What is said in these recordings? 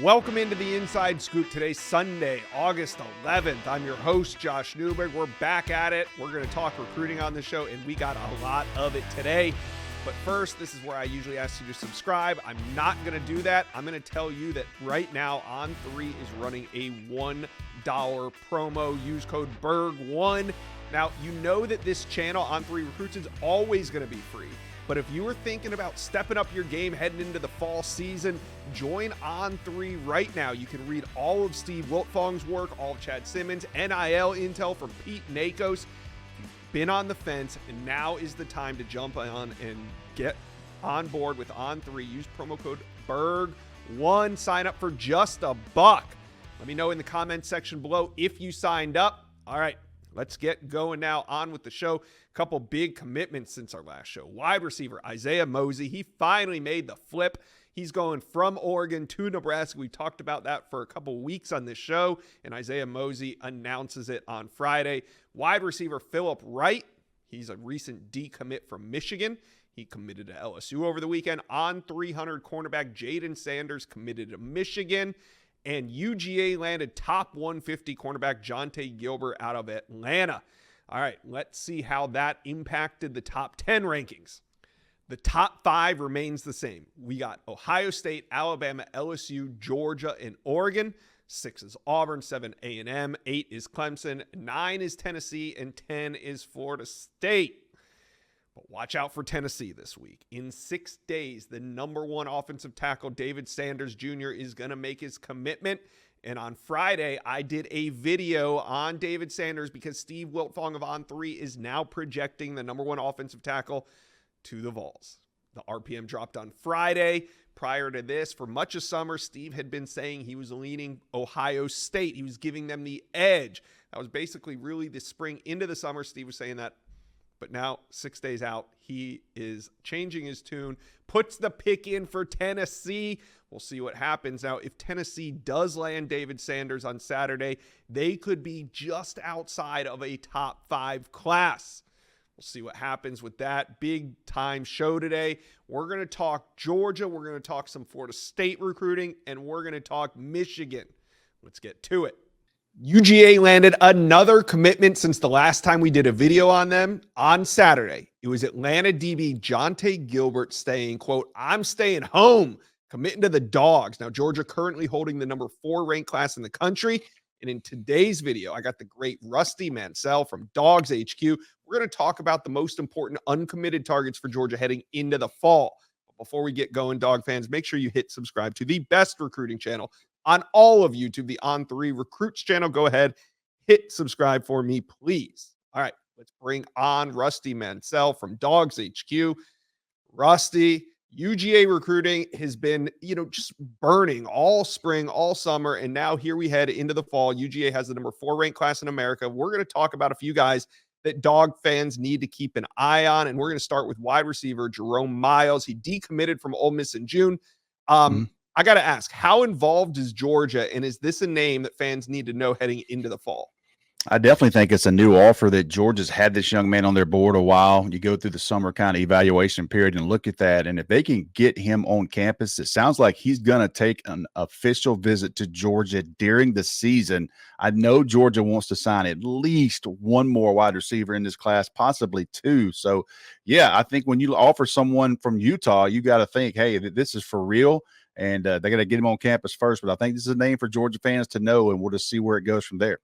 Welcome into the Inside Scoop. Today's Sunday, August 11th. I'm your host, Josh Newberg. We're back at it. We're going to talk recruiting on the show, and we got a lot of it today. But first, this is where I usually ask you to subscribe. I'm not going to do that. I'm going to tell you that right now, On3 is running a $1 promo. Use code BERG1. Now, you know that this channel, On3 Recruits, is always going to be free. But if you were thinking about stepping up your game heading into the fall season, join On3 right now. You can read all of Steve Wiltfong's work, all of Chad Simmons, NIL intel from Pete Nakos. You've been on the fence, and now is the time to jump on and get on board with On3. Use promo code BERG1. Sign up for just $1. Let me know in the comments section below if you signed up. All right. Let's get going now on with the show. A couple big commitments since our last show. Wide receiver Isaiah Mosey. He finally made the flip. He's going from Oregon to Nebraska. We talked about that for a couple weeks on this show, and Isaiah Mosey announces it on Friday. Wide receiver Philip Wright. He's a recent decommit from Michigan. He committed to LSU over the weekend. On 300 cornerback Jaden Sanders committed to Michigan. And UGA landed top 150 cornerback Jonte Gilbert out of Atlanta. All right, let's see how that impacted the top 10 rankings. The top 5 remains the same. We got Ohio State, Alabama, LSU, Georgia, and Oregon. 6 is Auburn, 7 A&M, 8 is Clemson, 9 is Tennessee, and 10 is Florida State. But watch out for Tennessee this week. In 6 days, the number 1 offensive tackle, David Sanders Jr., is going to make his commitment. And on Friday, I did a video on David Sanders because Steve Wiltfong of On3 is now projecting the number 1 offensive tackle to the Vols. The RPM dropped on Friday. Prior to this, for much of summer, Steve had been saying he was leaning Ohio State. He was giving them the edge. That was basically really the spring into the summer. Steve was saying that. But now, 6 days out, he is changing his tune, puts the pick in for Tennessee. We'll see what happens. Now, if Tennessee does land David Sanders on Saturday, they could be just outside of a top 5 class. We'll see what happens with that big-time show today. We're going to talk Georgia. We're going to talk some Florida State recruiting, and we're going to talk Michigan. Let's get to it. UGA landed another commitment since the last time we did a video on them on Saturday. It was Atlanta DB Jonte Gilbert saying, quote, "I'm staying home, committing to the Dogs." Now, Georgia currently holding the number 4 ranked class in the country. And in today's video, I got the great Rusty Mansell from Dogs HQ. We're going to talk about the most important uncommitted targets for Georgia heading into the fall. But before we get going, Dog fans, make sure you hit subscribe to the best recruiting channel on all of YouTube, the On3 Recruits channel. Go ahead, hit subscribe for me, please. All right, let's bring on Rusty Mansell from Dogs HQ. Rusty, UGA recruiting has been, just burning all spring, all summer, and now here we head into the fall. UGA has the number 4 ranked class in America. We're going to talk about a few guys that Dog fans need to keep an eye on, and we're going to start with wide receiver Jerome Miles. He decommitted from Ole Miss in June. I got to ask, how involved is Georgia, and is this a name that fans need to know heading into the fall? I definitely think it's a new offer that Georgia's had this young man on their board a while. You go through the summer kind of evaluation period and look at that, and if they can get him on campus, it sounds like he's going to take an official visit to Georgia during the season. I know Georgia wants to sign at least 1 more wide receiver in this class, possibly 2. So, yeah, I think when you offer someone from Utah, you got to think, hey, this is for real. And they got to get him on campus first. But I think this is a name for Georgia fans to know, and we'll just see where it goes from there.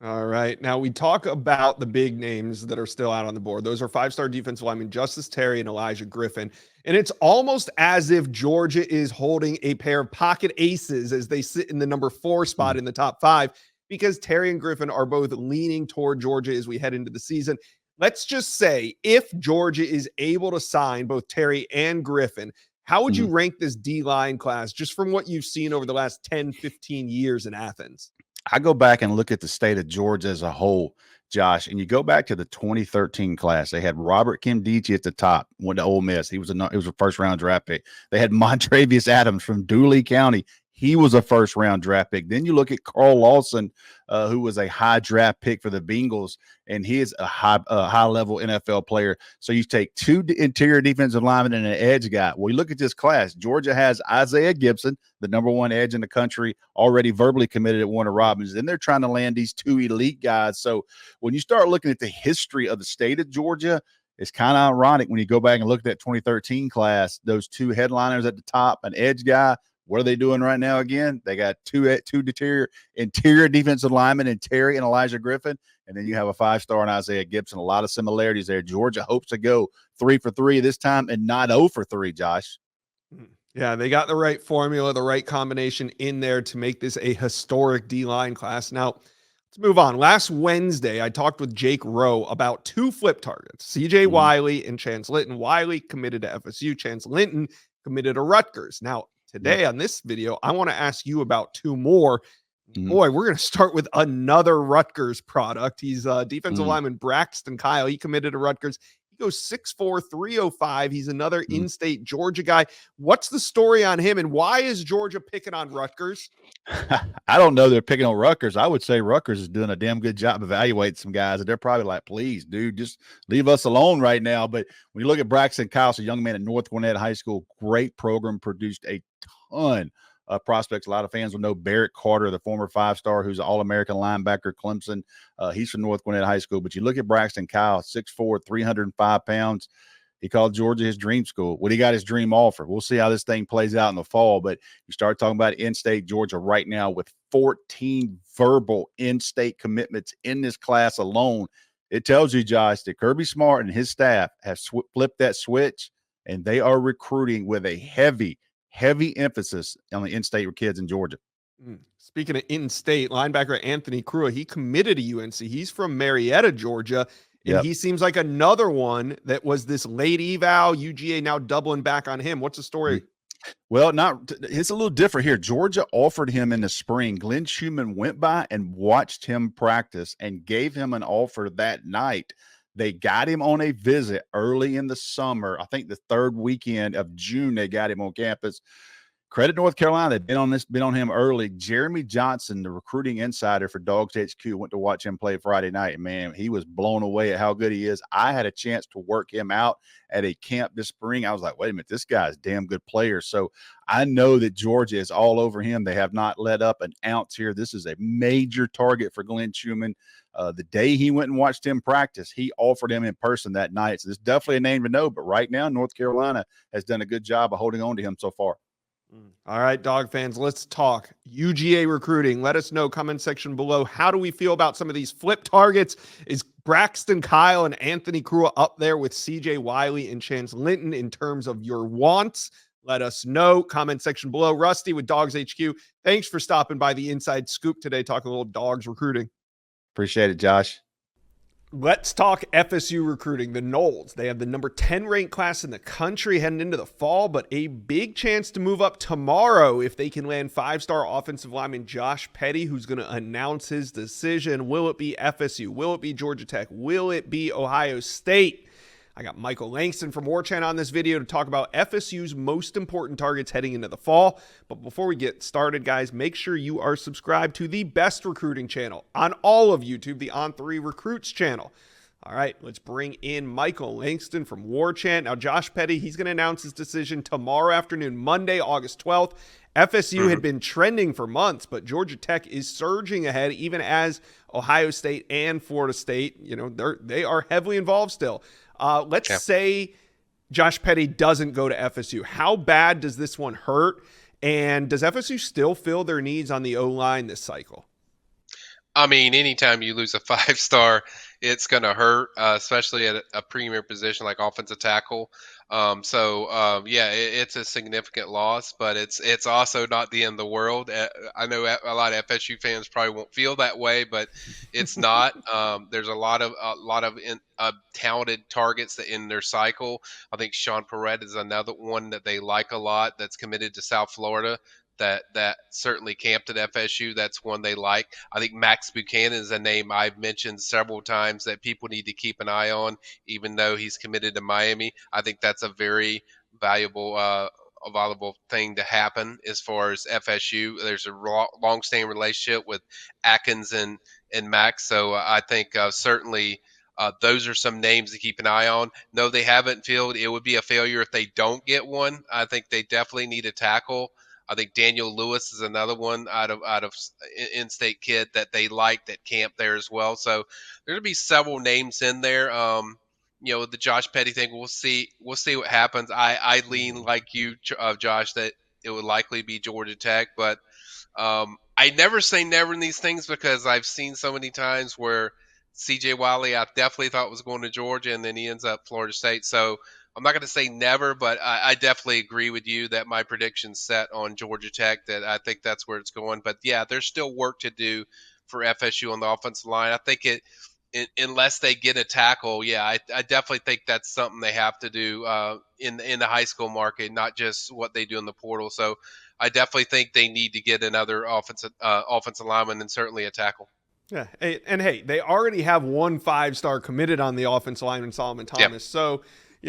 All right. Now, we talk about the big names that are still out on the board. Those are 5-star defensive linemen, Justice Terry and Elijah Griffin. And it's almost as if Georgia is holding a pair of pocket aces as they sit in the number 4 spot in the top 5, because Terry and Griffin are both leaning toward Georgia as we head into the season. Let's just say if Georgia is able to sign both Terry and Griffin, how would you rank this D-line class just from what you've seen over the last 10, 15 years in Athens? I go back and look at the state of Georgia as a whole, Josh, and you go back to the 2013 class. They had Robert Kimdichie at the top, went to Ole Miss. He was a first-round draft pick. They had Montravius Adams from Dooley County. He was a first-round draft pick. Then you look at Carl Lawson, who was a high draft pick for the Bengals, and he is a high-level NFL player. So you take two interior defensive linemen and an edge guy. Well, you look at this class. Georgia has Isaiah Gibson, the number one edge in the country, already verbally committed at Warner Robins. Then they're trying to land these two elite guys. So when you start looking at the history of the state of Georgia, it's kind of ironic when you go back and look at that 2013 class, those two headliners at the top, an edge guy. What are they doing right now again? They got two interior defensive linemen in Terry and Elijah Griffin, and then you have a five-star in Isaiah Gibson. A lot of similarities there. Georgia hopes to go 3 for 3 this time and not 0 for 3, Josh. Yeah, they got the right formula, the right combination in there to make this a historic D-line class. Now, let's move on. Last Wednesday, I talked with Jake Rowe about two flip targets, C.J. Wiley and Chance Linton. Wiley committed to FSU. Chance Linton committed to Rutgers. Now, today on this video, I want to ask you about two more. Boy, we're going to start with another Rutgers product. He's defensive lineman Braxton Kyle. He committed to Rutgers. He goes 6'4", 305. He's another in-state Georgia guy. What's the story on him, and why is Georgia picking on Rutgers? I don't know they're picking on Rutgers. I would say Rutgers is doing a damn good job evaluating some guys, and they're probably like, please, dude, just leave us alone right now. But when you look at Braxton Kyle, a young man at North Gwinnett High School, great program, produced a ton of prospects. A lot of fans will know Barrett Carter, the former five-star, who's an All-American linebacker, Clemson. He's from North Gwinnett High School. But you look at Braxton Kyle, 6'4", 305 pounds. He called Georgia his dream school. Well, he got his dream offer. We'll see how this thing plays out in the fall. But you start talking about in-state Georgia right now with 14 verbal in-state commitments in this class alone. It tells you, Josh, that Kirby Smart and his staff have flipped that switch, and they are recruiting with a heavy emphasis on the in-state kids in Georgia. Speaking of in-state, linebacker Anthony Kromah, he committed to UNC. He's from Marietta, Georgia. And he seems like another one that was this late eval. UGA now doubling back on him. What's the story? Well, it's a little different here. Georgia offered him in the spring. Glenn Schumann went by and watched him practice and gave him an offer that night. They got him on a visit early in the summer. I think the third weekend of June, they got him on campus. Credit North Carolina. They've been on him early. Jeremy Johnson, the recruiting insider for Dogs HQ, went to watch him play Friday night. And man, he was blown away at how good he is. I had a chance to work him out at a camp this spring. I was like, wait a minute, this guy's a damn good player. So I know that Georgia is all over him. They have not let up an ounce here. This is a major target for Glenn Schumann. The day he went and watched him practice, he offered him in person that night. So this is definitely a name to know. But right now, North Carolina has done a good job of holding on to him so far. All right, Dog fans, let's talk UGA recruiting. Let us know, comment section below. How do we feel about some of these flip targets? Is Braxton Kyle and Anthony Kromah up there with CJ Wiley and Chance Linton in terms of your wants? Let us know. Comment section below. Rusty with Dogs HQ. Thanks for stopping by the Inside Scoop today, talking a little Dogs recruiting. Appreciate it, Josh. Let's talk FSU recruiting. The Noles, they have the number 10 ranked class in the country heading into the fall, but a big chance to move up tomorrow if they can land five-star offensive lineman Josh Petty, who's going to announce his decision. Will it be FSU? Will it be Georgia Tech? Will it be Ohio State? I got Michael Langston from War Chant on this video to talk about FSU's most important targets heading into the fall. But before we get started, guys, make sure you are subscribed to the best recruiting channel on all of YouTube, the On3 Recruits channel. All right, let's bring in Michael Langston from War Chant. Now, Josh Petty, he's going to announce his decision tomorrow afternoon, Monday, August 12th. FSU had been trending for months, but Georgia Tech is surging ahead, even as Ohio State and Florida State, they are heavily involved still. Let's say Josh Petty doesn't go to FSU. How bad does this one hurt? And does FSU still fill their needs on the O-line this cycle? I mean, anytime you lose a five-star, it's going to hurt, especially at a premier position like offensive tackle. It's a significant loss, but it's also not the end of the world. I know a lot of FSU fans probably won't feel that way, but it's not. There's a lot of talented targets that in their cycle. I think Sean Perret is another one that they like a lot that's committed to South Florida. That certainly camped at FSU. That's one they like. I think Max Buchanan is a name I've mentioned several times that people need to keep an eye on, even though he's committed to Miami. I think that's a very valuable valuable thing to happen as far as FSU. There's a long-standing relationship with Atkins and Max, so I think certainly those are some names to keep an eye on. No, they haven't filled. It would be a failure if they don't get one. I think they definitely need a tackle. I think Daniel Lewis is another one out of in-state kid that they liked at camp there as well. So there'll be several names in there. The Josh Petty thing, we'll see what happens. I lean like you, Josh, that it would likely be Georgia Tech, but I never say never in these things because I've seen so many times where CJ Wiley, I definitely thought was going to Georgia, and then he ends up Florida State. So I'm not going to say never, but I definitely agree with you that my prediction's set on Georgia Tech, that I think that's where it's going. But yeah, there's still work to do for FSU on the offensive line. I think unless they get a tackle, yeah, I definitely think that's something they have to do in the high school market, not just what they do in the portal. So I definitely think they need to get another offensive lineman and certainly a tackle. Yeah, and hey, they already have 1 5-star committed on the offensive lineman, Solomon Thomas. Yep.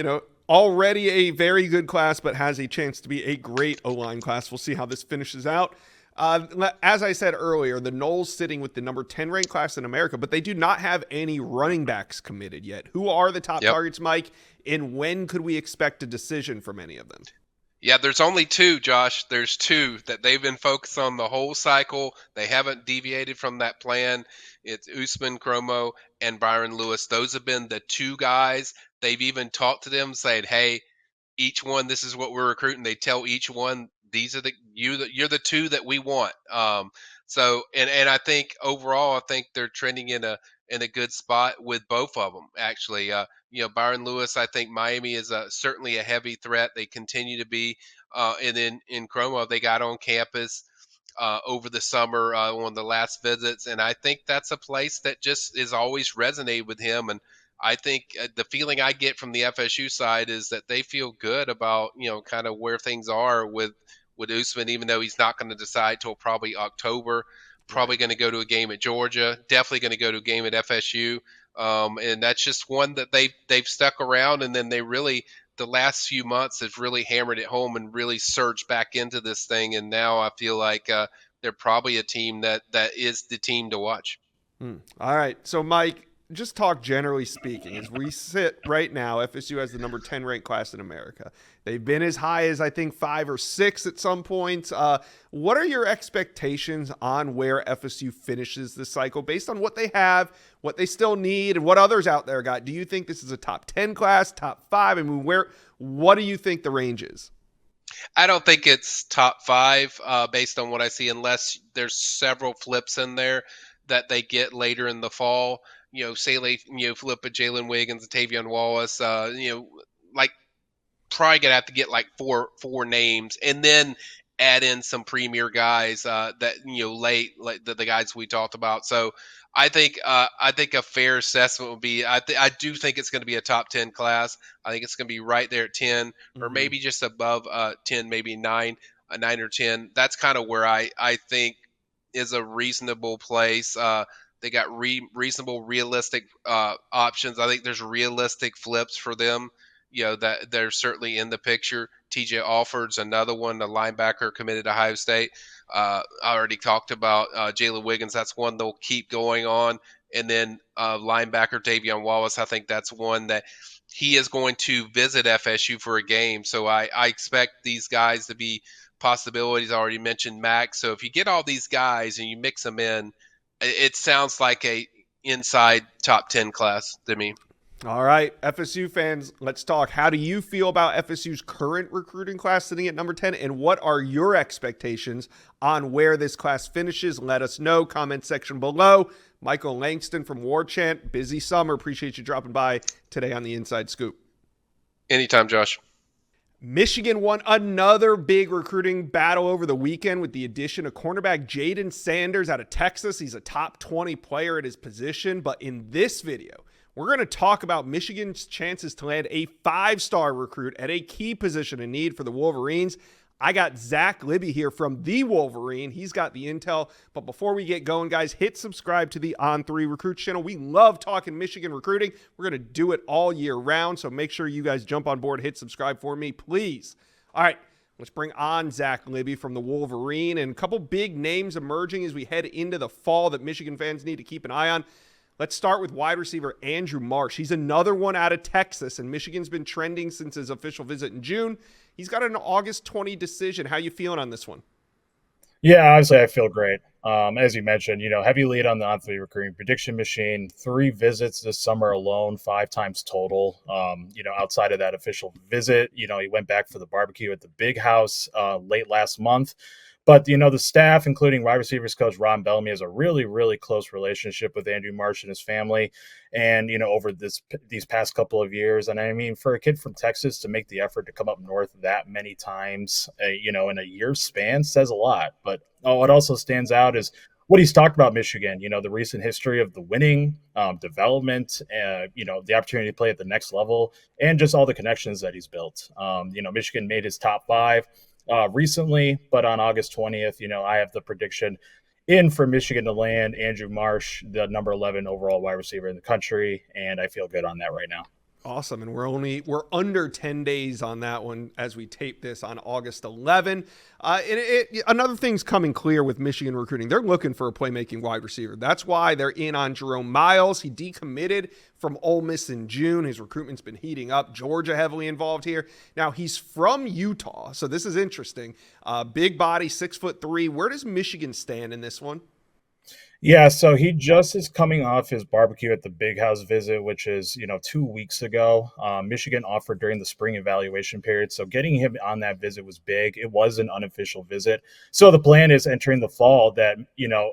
So, already a very good class, but has a chance to be a great O-line class. We'll see how this finishes out. As I said earlier, the Noles sitting with the number 10 ranked class in America, but they do not have any running backs committed yet. Who are the top targets, Mike? And when could we expect a decision from any of them? Yeah, there's only 2, Josh. There's 2 that they've been focused on the whole cycle. They haven't deviated from that plan. It's Ousmane Kromah and Byron Louis. Those have been the 2 guys. They've even talked to them, saying, hey, each one, this is what we're recruiting. They tell each one, these are you're the 2 that we want. So I think overall, I think they're trending in a good spot with both of them. Actually, Byron Louis, I think Miami is certainly a heavy threat. They continue to be, and then in Kromah, they got on campus over the summer one of the last visits, and I think that's a place that just is always resonated with him. And I think the feeling I get from the FSU side is that they feel good about kind of where things are with Ousmane, even though he's not going to decide till probably October. Probably going to go to a game at Georgia. Definitely going to go to a game at FSU. And that's just one that they've stuck around, and then they really the last few months have really hammered it home and really surged back into this thing. And now I feel like they're probably a team that is the team to watch. All right, so Mike, just talk generally speaking. As we sit right now, FSU has the number 10 ranked class in America. They've been as high as, I think, 5 or 6 at some points. What are your expectations on where FSU finishes this cycle based on what they have, what they still need, and what others out there got? Do you think this is a top 10 class, top 5? I mean, what do you think the range is? I don't think it's top 5 based on what I see, unless there's several flips in there that they get later in the fall. Say flip a Jalen Wiggins, Tavion Wallace, probably gonna have to get like four names, and then add in some premier guys that late, like the guys we talked about. So I think a fair assessment would be I do think it's going to be a top 10 class. I think it's going to be right there at 10, or maybe just above 10, maybe 9 or 10. That's kind of where I think is a reasonable place. They got reasonable, realistic options. I think there's realistic flips for them, that they're certainly in the picture. TJ Alford's another one, a linebacker committed to Ohio State. I already talked about Jalen Wiggins. That's one they'll keep going on. And then linebacker Tavion Wallace, I think that's one that he is going to visit FSU for a game. So I expect these guys to be possibilities. I already mentioned Max. So if you get all these guys and you mix them in, it sounds like a inside top 10 class to me. All right, FSU fans, let's talk. How do you feel about FSU's current recruiting class sitting at number 10, and what are your expectations on where this class finishes? Let us know. Comment section below. Michael Langston from War Chant. Busy summer. Appreciate you dropping by today on the Inside Scoop. Anytime, Josh. Michigan won another big recruiting battle over the weekend with the addition of cornerback Jaden Sanders out of Texas. He's a top 20 player at his position. But in this video, we're going to talk about Michigan's chances to land a 5-star recruit at a key position in need for the Wolverines. I got Zach Libby here from The Wolverine. He's got the intel. But before we get going, guys, hit subscribe to the On3 Recruits channel. We love talking Michigan recruiting. We're going to do it all year round, so make sure you guys jump on board, hit subscribe for me, please. All right, Let's bring on Zach Libby from the Wolverine, and a couple big names emerging as we head into the fall that Michigan fans need to keep an eye on. Let's start with wide receiver Andrew Marsh. He's another one out of Texas, and Michigan's been trending since his official visit in June. He's got an August 20 decision. How you feeling on this one? Yeah, honestly, I feel great. As you mentioned, heavy lead on the on-3 recruiting prediction machine. 3 visits this summer alone, 5 times total. Outside of that official visit, he went back for the barbecue at the Big House late last month. But, the staff, including wide receivers coach Ron Bellamy, has a really, really close relationship with Andrew Marsh and his family. And, over these past couple of years. And I mean, for a kid from Texas to make the effort to come up north that many times, in a year's span says a lot. But what also stands out is what he's talked about Michigan, the recent history of the winning, development, the opportunity to play at the next level, and just all the connections that he's built. Michigan made his top 5 recently, but on August 20th, I have the prediction in for Michigan to land Andrew Marsh, the number 11 overall wide receiver in the country, and I feel good on that right now. Awesome, and we're under 10 days on that one as we tape this on August 11. Another thing's coming clear with Michigan recruiting. They're looking for a playmaking wide receiver. That's why they're in on Jerome Miles. He decommitted from Ole Miss in June. His recruitment's been heating up. Georgia heavily involved here. Now, he's from Utah, so this is interesting. Big body, 6'3". Where does Michigan stand in this one? Yeah, so he just is coming off his barbecue at the Big House visit, which is, 2 weeks ago. Michigan offered during the spring evaluation period. So getting him on that visit was big. It was an unofficial visit. So the plan is entering the fall that,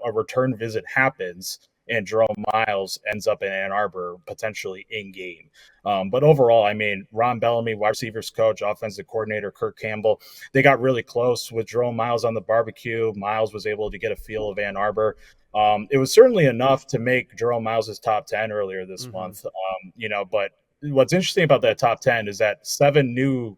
a return visit happens and Jerome Miles ends up in Ann Arbor, potentially in game. But overall, I mean, Ron Bellamy, wide receivers coach, offensive coordinator Kirk Campbell, they got really close with Jerome Miles on the barbecue. Miles was able to get a feel of Ann Arbor. It was certainly enough to make Jerome Miles' top 10 earlier this month. But what's interesting about that top 10 is that 7 new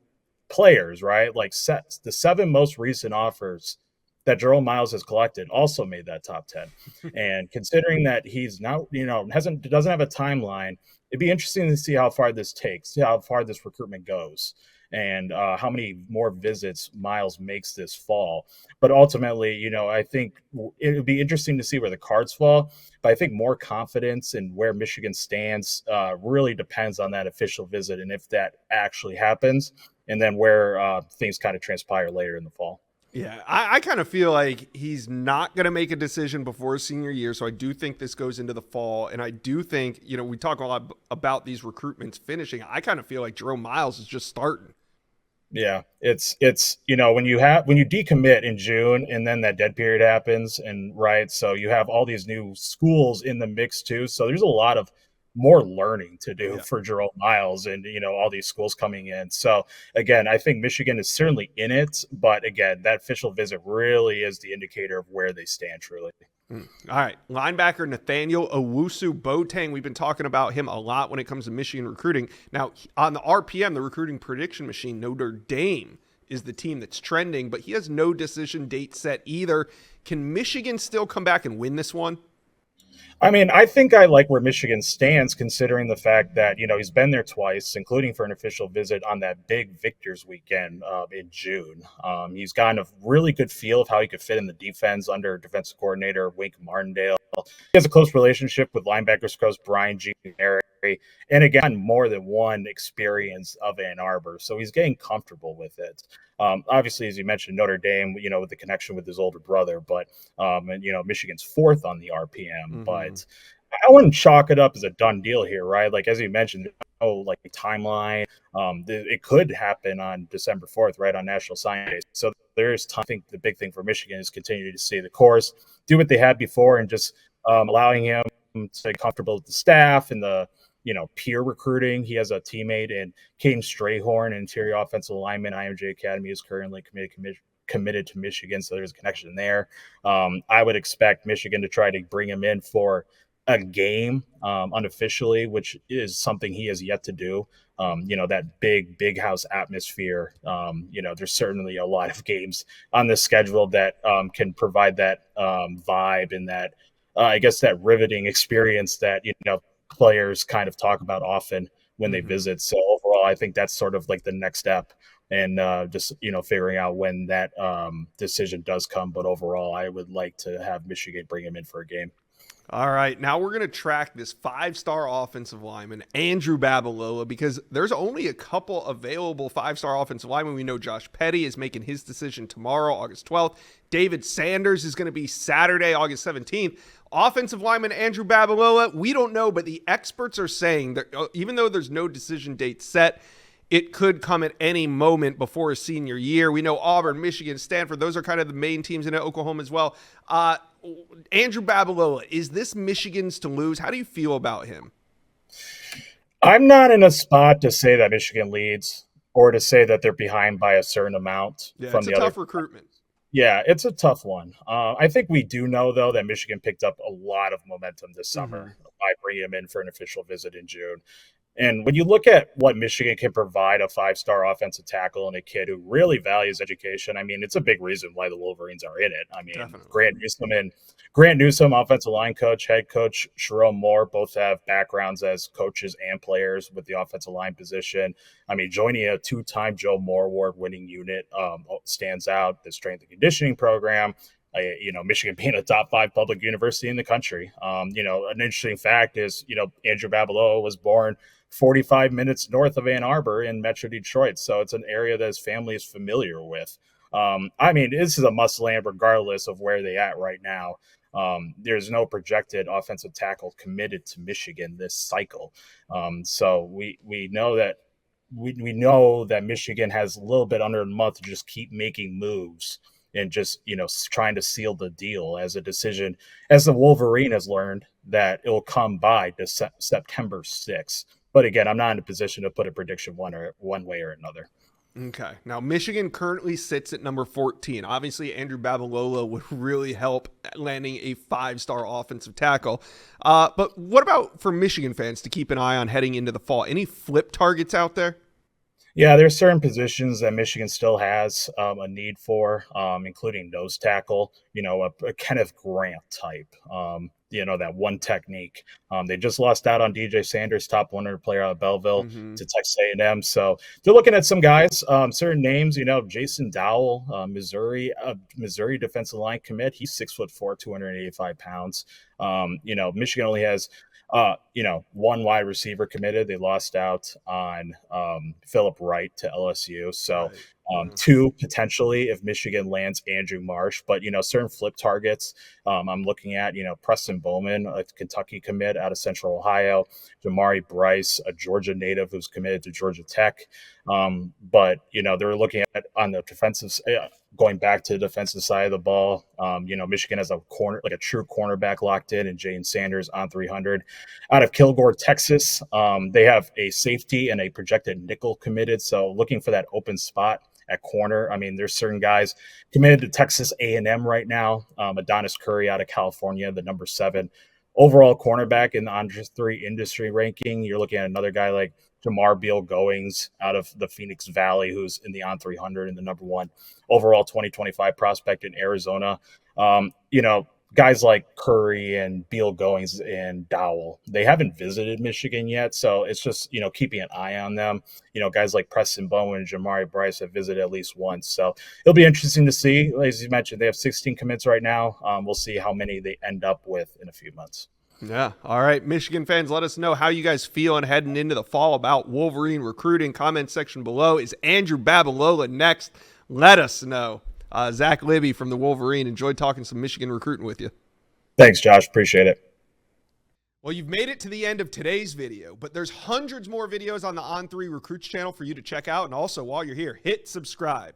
players, right? Like the 7 most recent offers that Jerome Miles has collected also made that top 10. And considering that he's now, doesn't have a timeline, it'd be interesting to see how far this takes, how far this recruitment goes, and how many more visits Miles makes this fall. But ultimately, I think it would be interesting to see where the cards fall. But I think more confidence in where Michigan stands really depends on that official visit and if that actually happens, and then where things kind of transpire later in the fall. Yeah, I kind of feel like he's not going to make a decision before his senior year, so I do think this goes into the fall, and I do think, we talk a lot about these recruitments finishing. I kind of feel like Jerome Miles is just starting. Yeah, it's when you decommit in June and then that dead period happens, and right, so you have all these new schools in the mix too, so there's a lot of more learning to do for Jerome Miles and, all these schools coming in. So again, I think Michigan is certainly in it, but again, that official visit really is the indicator of where they stand truly. All right. Linebacker Nathaniel Auu Bang. We've been talking about him a lot when it comes to Michigan recruiting. Now, on the RPM, the recruiting prediction machine, Notre Dame is the team that's trending, but he has no decision date set either. Can Michigan still come back and win this one? I mean, I think I like where Michigan stands, considering the fact that, he's been there twice, including for an official visit on that big Victors weekend in June. He's gotten a really good feel of how he could fit in the defense under defensive coordinator Wink Martindale. He has a close relationship with linebackers coach Brian G. And again, more than one experience of Ann Arbor. So he's getting comfortable with it. Obviously, as you mentioned, Notre Dame, with the connection with his older brother, but, Michigan's 4th on the RPM, but I wouldn't chalk it up as a done deal here, right? Like, as you mentioned, timeline, it could happen on December 4th, right, on National Signing Day. So there's time. I think the big thing for Michigan is continue to stay the course, do what they had before, and just allowing him to get comfortable with the staff and the, peer recruiting. He has a teammate in Caden Strayhorn, interior offensive lineman, IMG Academy, is currently committed to Michigan, so there's a connection there. I would expect Michigan to try to bring him in for a game unofficially, which is something he has yet to do. That big house atmosphere. There's certainly a lot of games on the schedule that can provide that vibe and that, I guess, that riveting experience that, players kind of talk about often when they visit. So overall, I think that's sort of like the next step and just, figuring out when that decision does come. But overall, I would like to have Michigan bring him in for a game. All right, now we're going to track this 5-star offensive lineman, Andrew Babalola, because there's only a couple available 5-star offensive linemen. We know Josh Petty is making his decision tomorrow, August 12th. David Sanders is going to be Saturday, August 17th. Offensive lineman Andrew Babalola, we don't know, but the experts are saying that even though there's no decision date set, it could come at any moment before his senior year. We know Auburn, Michigan, Stanford, those are kind of the main teams in Oklahoma as well. Andrew Babalola, is this Michigan's to lose? How do you feel about him? I'm not in a spot to say that Michigan leads or to say that they're behind by a certain amount. Yeah, from it's the a other tough recruitment. Yeah, it's a tough one. I think we do know, though, that Michigan picked up a lot of momentum this summer by bringing him in for an official visit in June. And when you look at what Michigan can provide, a 5-star offensive tackle and a kid who really values education, I mean, it's a big reason why the Wolverines are in it. I mean, definitely. Grant Newsome, offensive line coach, head coach Jerome Moore, both have backgrounds as coaches and players with the offensive line position. I mean, joining a 2-time Joe Moore Award-winning unit stands out. The strength and conditioning program. Michigan being a top 5 public university in the country. An interesting fact is, Andrew Babalola was born 45 minutes north of Ann Arbor in Metro Detroit. So it's an area that his family is familiar with. This is a must land regardless of where they at right now. There's no projected offensive tackle committed to Michigan this cycle. So we know that we know that Michigan has a little bit under a month to just keep making moves and just, trying to seal the deal as a decision, as the Wolverine has learned, that it will come by September 6th. But again, I'm not in a position to put a prediction one way or another. Okay. Now, Michigan currently sits at number 14. Obviously, Andrew Babalola would really help landing a 5-star offensive tackle. But what about for Michigan fans to keep an eye on heading into the fall? Any flip targets out there? Yeah, there's certain positions that Michigan still has a need for, including nose tackle, a Kenneth Grant type, that one technique. They just lost out on DJ Sanders, top 100 player out of Belleville to Texas A&M. So they're looking at some guys, certain names, Jason Dowell, Missouri defensive line commit. He's 6'4", 285 pounds. Michigan only has one wide receiver committed. They lost out on Phillip Wright to LSU. So two potentially if Michigan lands Andrew Marsh. But, certain flip targets I'm looking at, Preston Bowman, a Kentucky commit out of Central Ohio, Jamari Bryce, a Georgia native who's committed to Georgia Tech. But, they're looking at on the defensive going back to the defensive side of the ball. Michigan has a true cornerback locked in, and Jane Sanders on 300 out of Kilgore, Texas. They have a safety and a projected nickel committed. So looking for that open spot at corner. There's certain guys committed to Texas A&M right now. Adonis Curry out of California, the number 7 overall cornerback in the Under 3 industry ranking. You're looking at another guy like Jamar Beal Goings out of the Phoenix Valley, who's in the on 300 and the number 1 overall 2025 prospect in Arizona. Guys like Curry and Beal Goings and Dowell, they haven't visited Michigan yet. So it's just, keeping an eye on them. Guys like Preston Bowen and Jamari Bryce have visited at least once. So it'll be interesting to see. As you mentioned, they have 16 commits right now. We'll see how many they end up with in a few months. Yeah. All right. Michigan fans, let us know how you guys feel and heading into the fall about Wolverine recruiting. Comment section below. Is Andrew Babalola next? Let us know. Zach Libby from the Wolverine. Enjoyed talking some Michigan recruiting with you. Thanks, Josh. Appreciate it. Well, you've made it to the end of today's video, but there's hundreds more videos on the On3 Recruits channel for you to check out. And also, while you're here, hit subscribe.